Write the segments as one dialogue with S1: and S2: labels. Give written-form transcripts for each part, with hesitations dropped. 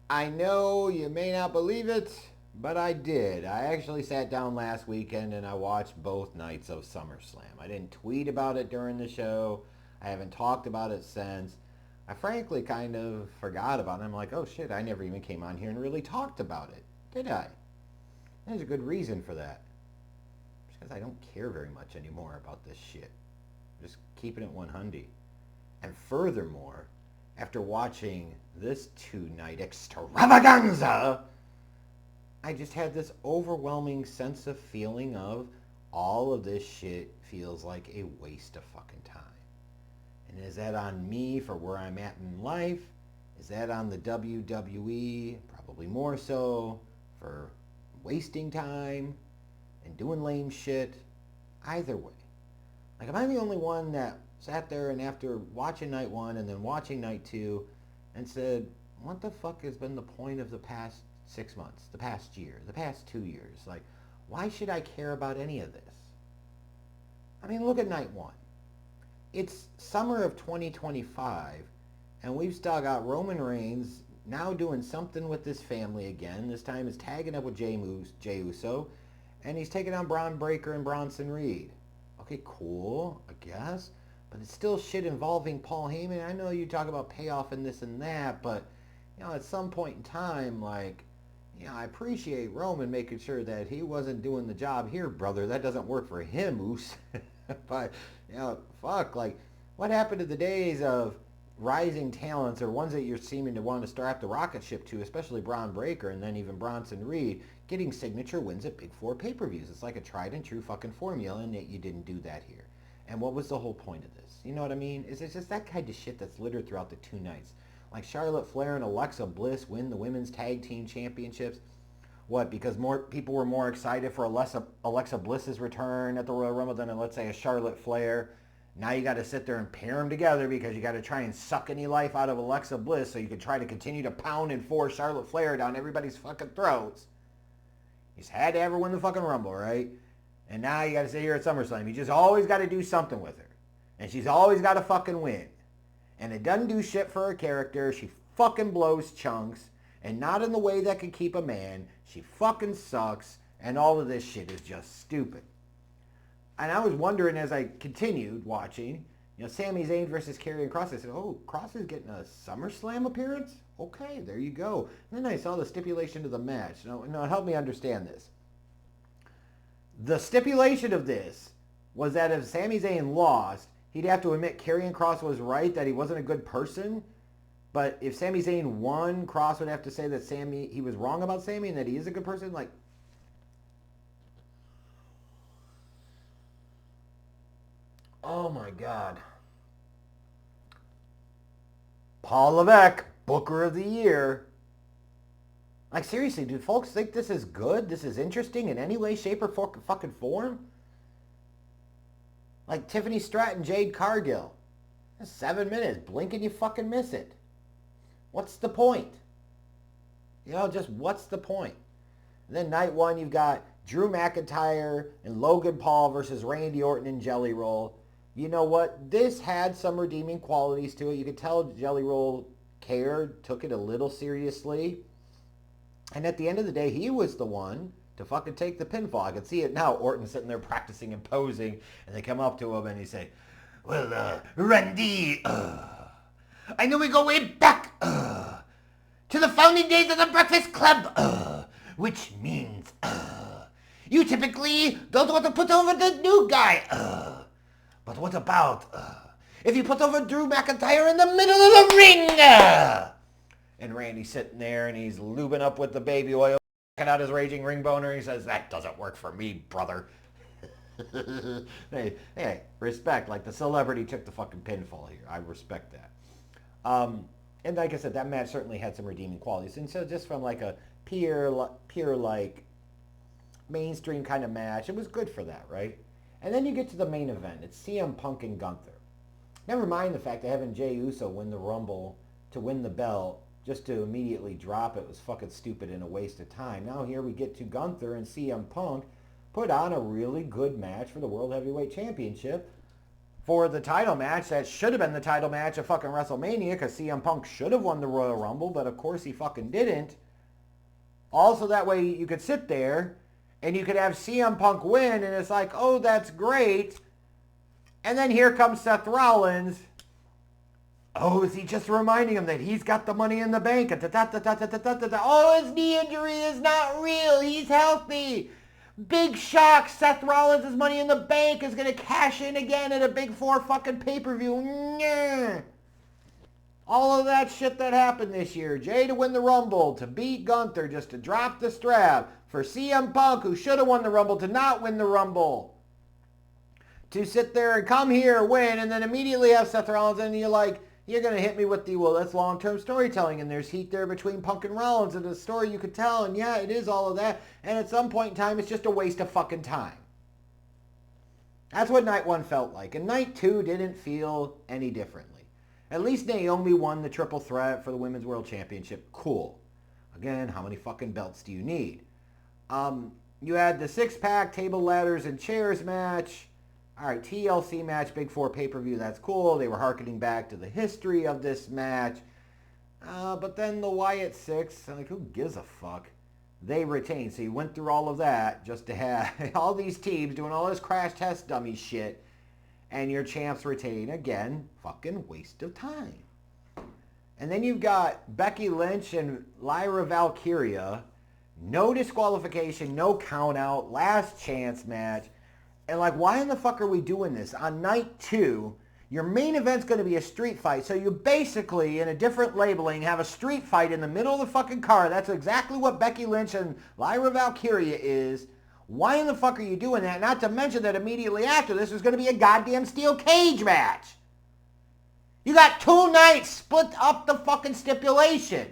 S1: I know you may not believe it, but I did. I actually sat down last weekend and I watched both nights of SummerSlam. I didn't tweet about it during the show. I haven't talked about it since. I frankly kind of forgot about it. I'm like, oh shit, I never even came on here and really talked about it, did I? There's a good reason for that. Because I don't care very much anymore about this shit. I'm just keeping it 100. And furthermore, after watching this two-night extravaganza, I just had this overwhelming sense of feeling of all of this shit feels like a waste of fucking time. And is that on me for where I'm at in life? Is that on the WWE? Probably more so for wasting time and doing lame shit. Either way. Like, am I the only one that sat there and after watching night one and then watching night two and said, what the fuck has been the point of the past 6 months, the past year, the past 2 years? Like, why should I care about any of this? I mean, look at night one. It's summer of 2025, and we've still got Roman Reigns now doing something with this family again. This time is tagging up with Jey Uso, and he's taking on Braun Breaker and Bronson Reed. Okay, cool, I guess. But it's still shit involving Paul Heyman. I know you talk about payoff and this and that, but, at some point in time, like, I appreciate Roman making sure that he wasn't doing the job here, brother. That doesn't work for him, Moose. But, fuck, like, what happened to the days of rising talents or ones that you're seeming to want to strap the rocket ship to, especially Braun Breaker and then even Bronson Reed, getting signature wins at Big Four pay-per-views? It's like a tried and true fucking formula, and yet you didn't do that here. And what was the whole point of this? You know what I mean? It's just that kind of shit that's littered throughout the two nights. Like Charlotte Flair and Alexa Bliss win the women's tag team championships. What, because more people were more excited for Alexa Bliss's return at the Royal Rumble than, let's say, a Charlotte Flair? Now you got to sit there and pair them together because you got to try and suck any life out of Alexa Bliss so you can try to continue to pound and force Charlotte Flair down everybody's fucking throats. You just had to ever win the fucking Rumble, right? And now you got to sit here at SummerSlam. You just always got to do something with her. And she's always got to fucking win. And it doesn't do shit for her character. She fucking blows chunks. And not in the way that can keep a man. She fucking sucks. And all of this shit is just stupid. And I was wondering as I continued watching, Sami Zayn versus Karrion Kross. I said, oh, Kross is getting a SummerSlam appearance? Okay, there you go. And then I saw the stipulation of the match. No, help me understand this. The stipulation of this was that if Sami Zayn lost, he'd have to admit Karrion Kross was right, that he wasn't a good person. But if Sami Zayn won, Kross would have to say that he was wrong about Sami and that he is a good person. Like, oh my God. Paul Levesque, Booker of the Year. Like, seriously, do folks think this is good? This is interesting in any way, shape, or fucking form? Like Tiffany Stratton, Jade Cargill. 7 minutes. Blink and you fucking miss it. What's the point? Just what's the point? And then night one, you've got Drew McIntyre and Logan Paul versus Randy Orton and Jelly Roll. You know what? This had some redeeming qualities to it. You could tell Jelly Roll cared, took it a little seriously. And at the end of the day, he was the one to fucking take the pinfall. I can see it now. Orton sitting there practicing and posing, and they come up to him and he say, well, Randy, I know we go way back to the founding days of the Breakfast Club, which means you typically don't want to put over the new guy. But what about if you put over Drew McIntyre in the middle of the ring? And Randy's sitting there and he's lubing up with the baby oil, checking out his raging ring boner. He says, that doesn't work for me, brother. hey, respect. Like, the celebrity took the fucking pinfall here. I respect that. And like I said, that match certainly had some redeeming qualities. And so just from like a pure like mainstream kind of match, it was good for that, right? And then you get to the main event. It's CM Punk and Gunther. Never mind the fact that having Jey Uso win the Rumble to win the belt just to immediately drop it was fucking stupid and a waste of time. Now here we get to Gunther and CM Punk put on a really good match for the World Heavyweight Championship for the title match that should have been the title match of fucking WrestleMania, because CM Punk should have won the Royal Rumble, but of course he fucking didn't. Also, that way you could sit there and you could have CM Punk win, and it's like, oh, that's great. And then here comes Seth Rollins. Oh, is he just reminding him that he's got the money in the bank? Oh, his knee injury is not real. He's healthy. Big shock. Seth Rollins' Money in the Bank is going to cash in again at a Big Four fucking pay-per-view. All of that shit that happened this year. Jay to win the Rumble, to beat Gunther, just to drop the strap. For CM Punk, who should have won the Rumble, to not win the Rumble. To sit there and come here, win, and then immediately have Seth Rollins, and you're like, you're going to hit me with the, well, that's long-term storytelling, and there's heat there between Punk and Rollins, and the story you could tell, and yeah, it is all of that, and at some point in time, it's just a waste of fucking time. That's what night one felt like, and night two didn't feel any differently. At least Naomi won the triple threat for the Women's World Championship. Cool. Again, how many fucking belts do you need? You had the six-pack, table, ladders, and chairs match. All right, TLC match, Big Four pay-per-view, that's cool. They were hearkening back to the history of this match. But then the Wyatt Six, like, who gives a fuck? They retained. So you went through all of that just to have all these teams doing all this crash test dummy shit. And your champs retain. Again, fucking waste of time. And then you've got Becky Lynch and Lyra Valkyria. No disqualification, no count out, last chance match. And like, why in the fuck are we doing this? On night two, your main event's going to be a street fight. So you basically, in a different labeling, have a street fight in the middle of the fucking card. That's exactly what Becky Lynch and Lyra Valkyria is. Why in the fuck are you doing that? Not to mention that immediately after this is going to be a goddamn steel cage match. You got 2 nights, split up the fucking stipulation.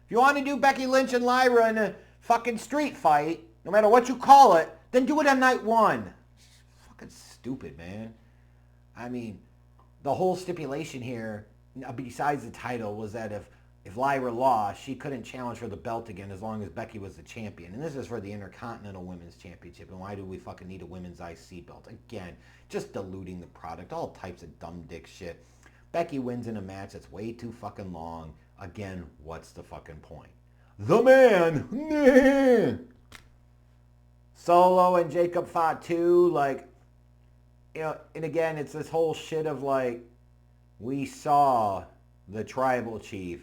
S1: If you want to do Becky Lynch and Lyra in a fucking street fight, no matter what you call it, then do it on night one. Fucking stupid, man. I mean, the whole stipulation here, besides the title, was that if Lyra lost, she couldn't challenge for the belt again as long as Becky was the champion. And this is for the Intercontinental Women's Championship. And why do we fucking need a women's IC belt? Again, just diluting the product. All types of dumb dick shit. Becky wins in a match that's way too fucking long. Again, what's the fucking point? The man! Solo and Jacob Fatu, like, you know, and again, it's this whole shit of like, we saw the tribal chief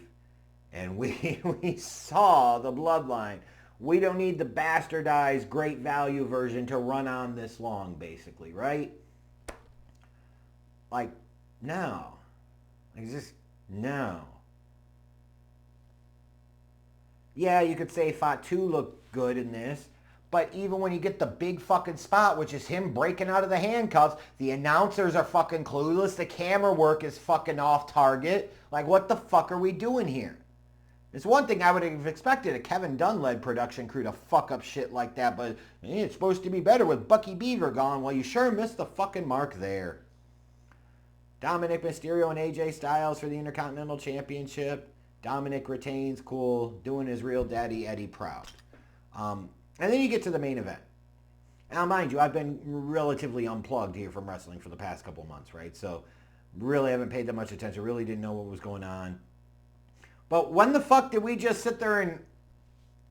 S1: and we saw the bloodline. We don't need the bastardized great value version to run on this long, basically, right? Like, no. Like, just, no. Yeah, you could say Fatu looked good in this. But even when you get the big fucking spot, which is him breaking out of the handcuffs, the announcers are fucking clueless. The camera work is fucking off target. Like, what the fuck are we doing here? It's one thing I would have expected a Kevin Dunn-led production crew to fuck up shit like that, but it's supposed to be better with Bucky Beaver gone. Well, you sure missed the fucking mark there. Dominic Mysterio and AJ Styles for the Intercontinental Championship. Dominic retains, cool, doing his real daddy Eddie proud. And then you get to the main event. Now, mind you, I've been relatively unplugged here from wrestling for the past couple months, right? So really haven't paid that much attention. Really didn't know what was going on. But when the fuck did we just sit there and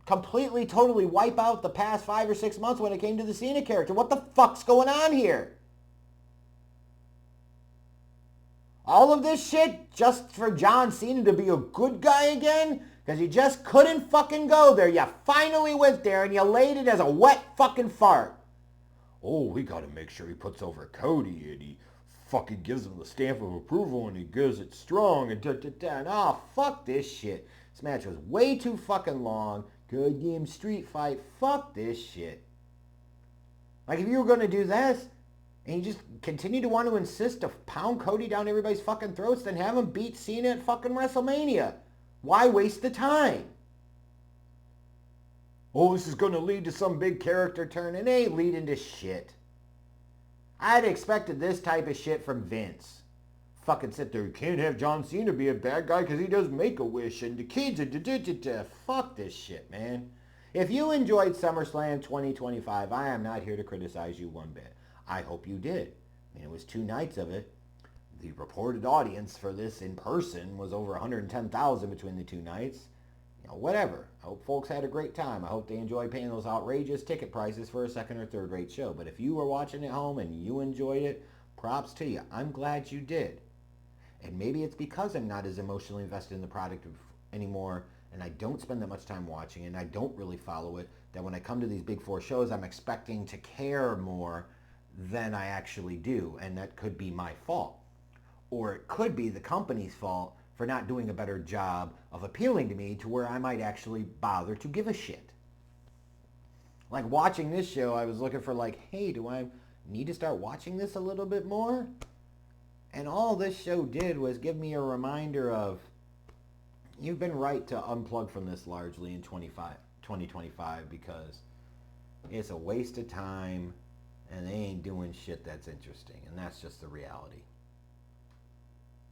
S1: completely, totally wipe out the past 5 or 6 months when it came to the Cena character? What the fuck's going on here? All of this shit just for John Cena to be a good guy again? Because you just couldn't fucking go there. You finally went there and you laid it as a wet fucking fart. Oh, we got to make sure he puts over Cody and he fucking gives him the stamp of approval and he gives it strong and da-da-da. And oh, fuck this shit. This match was way too fucking long. Goddamn street fight. Fuck this shit. Like, if you were going to do this and you just continue to want to insist to pound Cody down everybody's fucking throats, then have him beat Cena at fucking WrestleMania. Why waste the time? Oh, this is going to lead to some big character turn. It ain't leading to shit. I'd expected this type of shit from Vince. Fucking sit there, you can't have John Cena be a bad guy because he does Make-A-Wish and the kids are fuck this shit, man. If you enjoyed SummerSlam 2025, I am not here to criticize you one bit. I hope you did. I mean, it was 2 nights of it. The reported audience for this in person was over 110,000 between the 2 nights. Whatever. I hope folks had a great time. I hope they enjoyed paying those outrageous ticket prices for a second or third rate show. But if you were watching at home and you enjoyed it, props to you. I'm glad you did. And maybe it's because I'm not as emotionally invested in the product anymore, and I don't spend that much time watching it, and I don't really follow it, that when I come to these big four shows, I'm expecting to care more than I actually do. And that could be my fault. Or it could be the company's fault for not doing a better job of appealing to me to where I might actually bother to give a shit. Like watching this show, I was looking for like, hey, do I need to start watching this a little bit more? And all this show did was give me a reminder of, you've been right to unplug from this largely in 2025 because it's a waste of time and they ain't doing shit that's interesting. And that's just the reality.